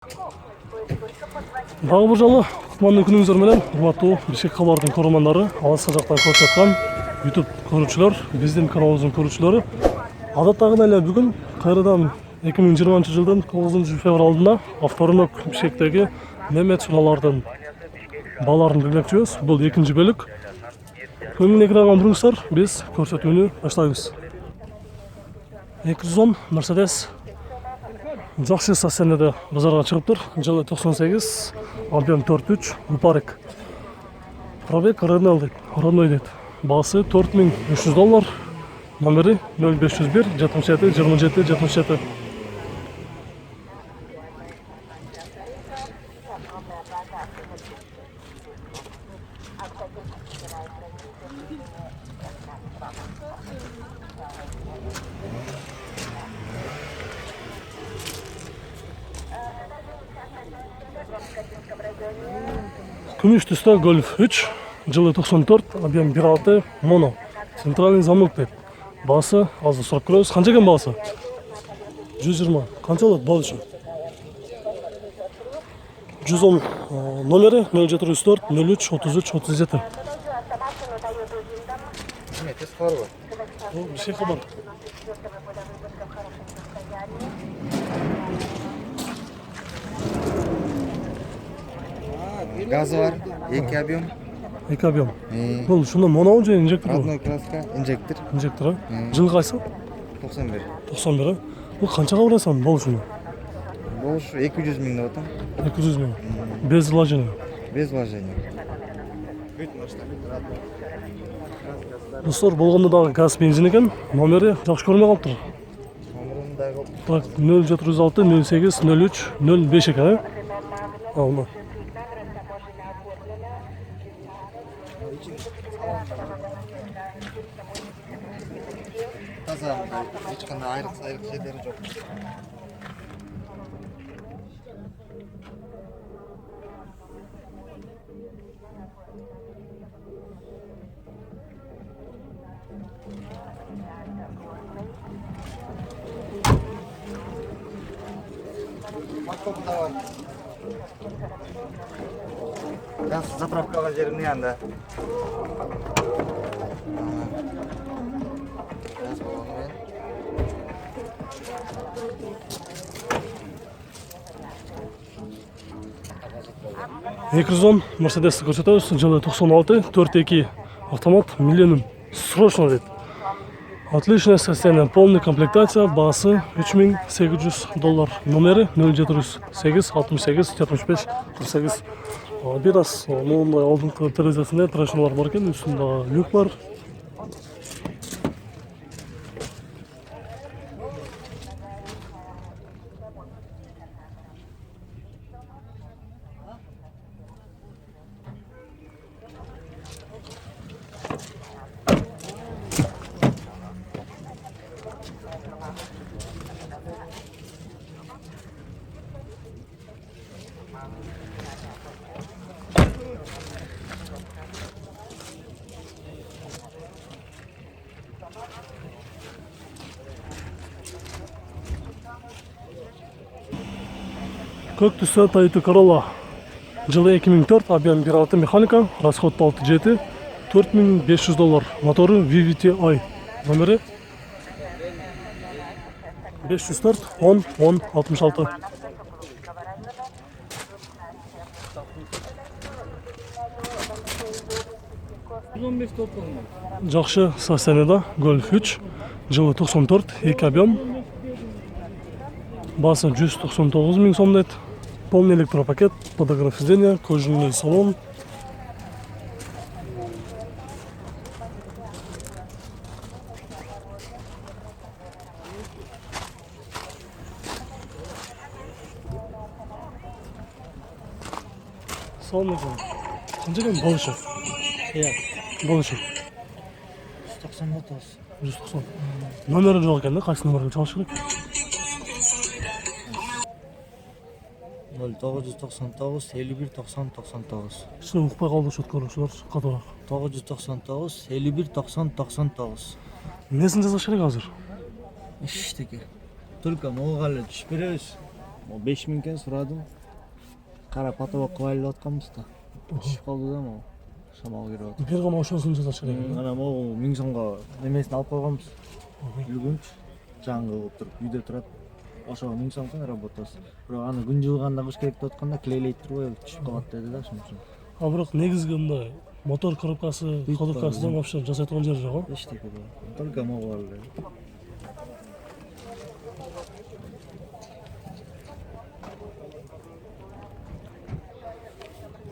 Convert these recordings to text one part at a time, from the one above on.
Дагы бир жолу кутмандуу күнүңүздөр менен урматтуу Бишкек кабардын көрөрмандары, алыска жактан көрүп жаткан YouTube көрүүчүлөр, биздин каналыбыздын көрүүчүлөрү. Адаттагыдай эле бүгүн кайрадан 2020 жылдын 9-февралында авторынок Бишкектеги Мемет Суналардын бааларын билмекчибиз. Бул экинчи бөлүк. Көңүл экранга буруңуздар, биз көрсөтүүнү баштайбыз. 210 Mercedes жакшы состояниеде базарга чыгыптыр. Жылы 98, объем 4.3, упарик. Пробег родной дейт. Баасы $4500. Номери 0501 77 27 77. Күмүш түстө Golf 3, жылы 94, объем 1.6, моно. Центральный замок дейт. Баасы азыр сурап көрөбүз. Канча экен баасы? 120. Канча болот бал үчүн? 110. Номери 0704 03 33 37. Тез кабар бар. Бул Бишкек кабар. Газы бар, 2 объем. 2 объем. Бул ушунда моно же инжектор? Родной краска, инжектор. Инжектор. Жылы кайсы? 91. 91. Бул канчага барасың бал ушуну? Бұл 200 миң деп атам. 200 миң. Без вложения. Без вложения. Достор, болгондо дагы газ бензин экен. Номери жакшы көрмөй калыптыр. Номерин дагы Так, 0706 08 03 05 экен. Алма. таза, эч кандай айрык жерлери жок. Газ заправкага жеринин янында. Газ болгону менен. 210 Mercedes көрсөтөбүз. Жылы 96, 4.2 автомат, миллионум. Срочно дейт. Отличное состояние, полная комплектация, баасы $3800. Номери 0708 68 75 48. Бир аз моундай алдыңкы терезесинде трашналар бар экен, үстүндө люк бар. Көк түстө Toyota Corolla. Жылы 2004, объем 1.6 механика, расход 6.7, $4500. Мотору VVT-i. Номери 504 10 10 66. Жакшы состояниеде Golf 3, жылы 94, 2 объем. Баасы $199 миң дейт. Полный электропакет, подогрев сиденья, кожаный салон. Салон экен. Канча экен болушу? Болушу. 199. 190. Номери жок экен да, кайсы номерге чалыш керек? 0999 51 90 99. Ушуну укпай калды ошо көрүүчүлөр катуураак. 999 51 90 99. Эмнесин жазыш керек азыр? Иштеке. Только могу түшүп беребиз. Могу 5000 кен сурадым. Кара потолок кылып алып атканбыз да. Түшүп калды да могу. Шамал кирип атат. Бир гана ошонусун жасаш керек. Ана могу 1000 сомго немесин алып койгонбуз. Үлгүнч жаңы кылып туруп үйдө турат. Ошого 1000 сом кен работасы. Бирок аны күн жылганда кыш керек деп атканда клейлейт турбай түшүп калат деди да ошон үчүн. А бирок негизги мындай мотор коробкасы, ходовкасынан вообще жасай турган жери жок. Эчтеке бар. Только могу бар эле.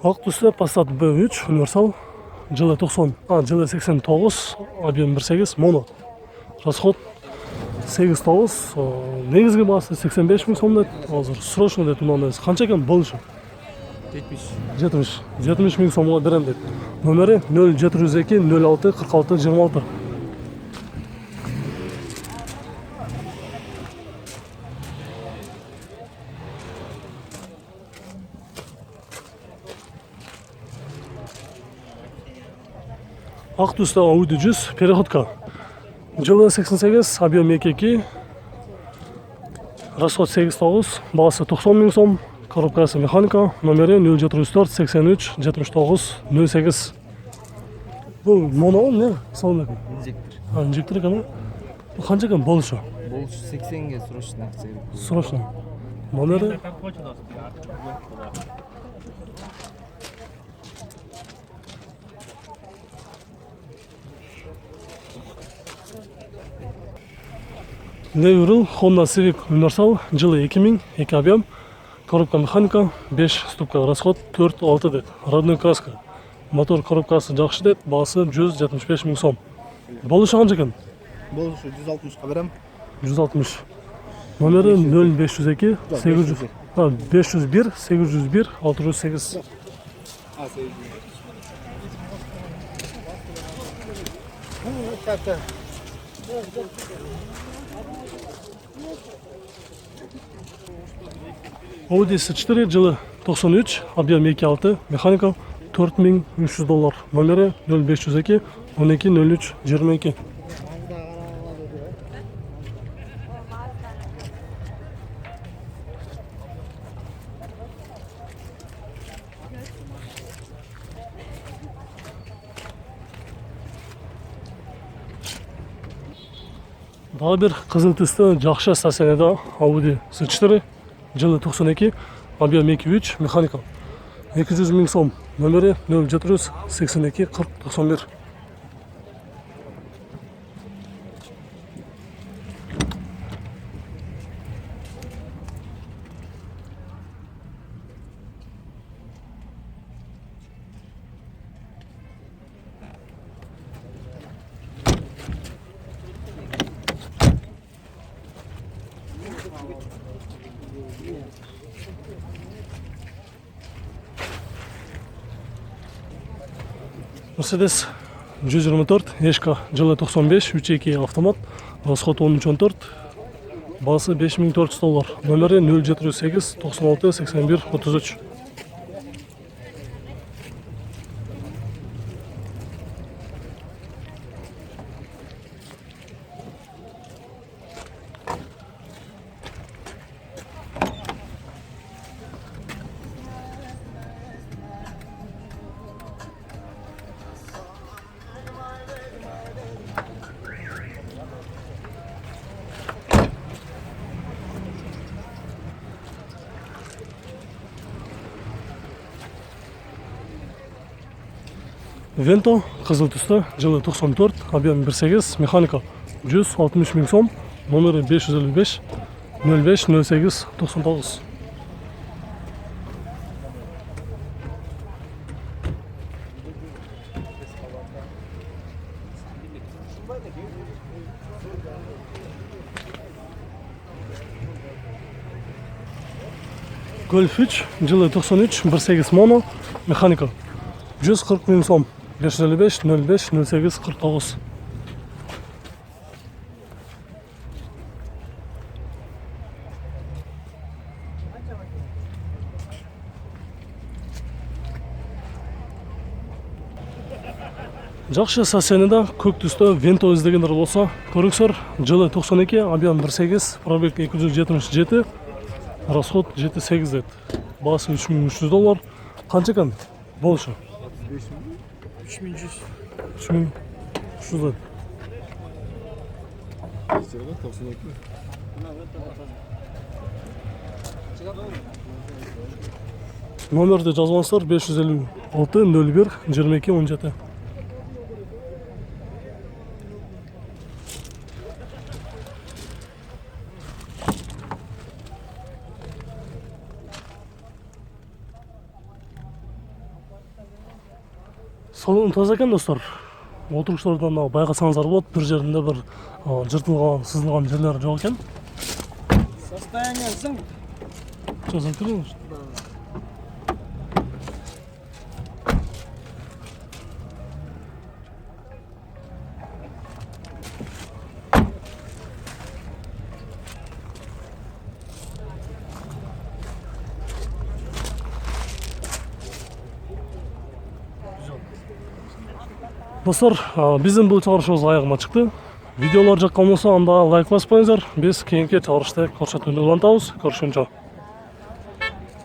Ак түстө Passat B3 универсал жылы 90, жылы 89, объем 1.8, моно. Расход 8.9, негизги баасы 85 000 сом дейт. Азыр срочно дейт мындай. Канча экен болушу? 70 000 сомго берем дейт. Номери 0702 06 46 26. Ак түстө Audi 100 переходка. Жылы 88, объем 2.2, расход 8.9, баасы 90 000 сом, коробкасы механика, номери 0704 83 79 08. Бул моно эмне? Салам алейкум. Инжектор. Инжектор экен. Канча экен болушу? Болушу 80 ге срочно акча керек. Срочно. Номери Леврил Honda Civic универсал жылы 2000, 2 объем, коробка механика, 5 ступка, расход 4-6 дейт. Родной краска. Мотор коробкасы жакшы дейт, баасы 175 000 сом. Болушу канча экен? Болушу 160 берем. 160. Номери 0502 800 501 801 608. Audi S4 жылы 93, объем 2.6, механика $4300. Номери 0502 12 03 22. Daha bir kızıl түстө жакшы стационарда Audi S4 жылы 92, объем 2.3, механика 200 000 сом. Номери 0782 40 91. Mercedes 124, Ешка жылы 95, 3.2 автомат, расход 13.14, басы $5400. Номери 0708 96 81 33. Vento кызыл түстө жылы 94, объем 1.8, механика 160 000 сом, номери 555 05 08 99. Golf 3 жылы 93, 1.8 моно, механика 140 000 сом. 555 05 08 49. Жакшы стационарда көк түстө Vento издегендер болсо, көрүңүздөр. Жылы 92, объем 1.8, пробег 277, расход 7-8 деді. Басы $3300. Қанша екен болушы? 3100. 3300 деді. Номерді жазғансыздар 556 01 22 17. Салон таза екен достар. Отырғыштардан байқасаңыздар болады, бір жерінде бір жыртылған, сызылған жерлері жоқ екен. Состояние Жазып тұрмын. Достар, біздің бұл чығарышымыз аяғына шықты. Видеолар жаққан болса, анда лайк баспаңыздар. Біз кейінгі чығарышта көрсетуді улантамыз. Көрüşкенше.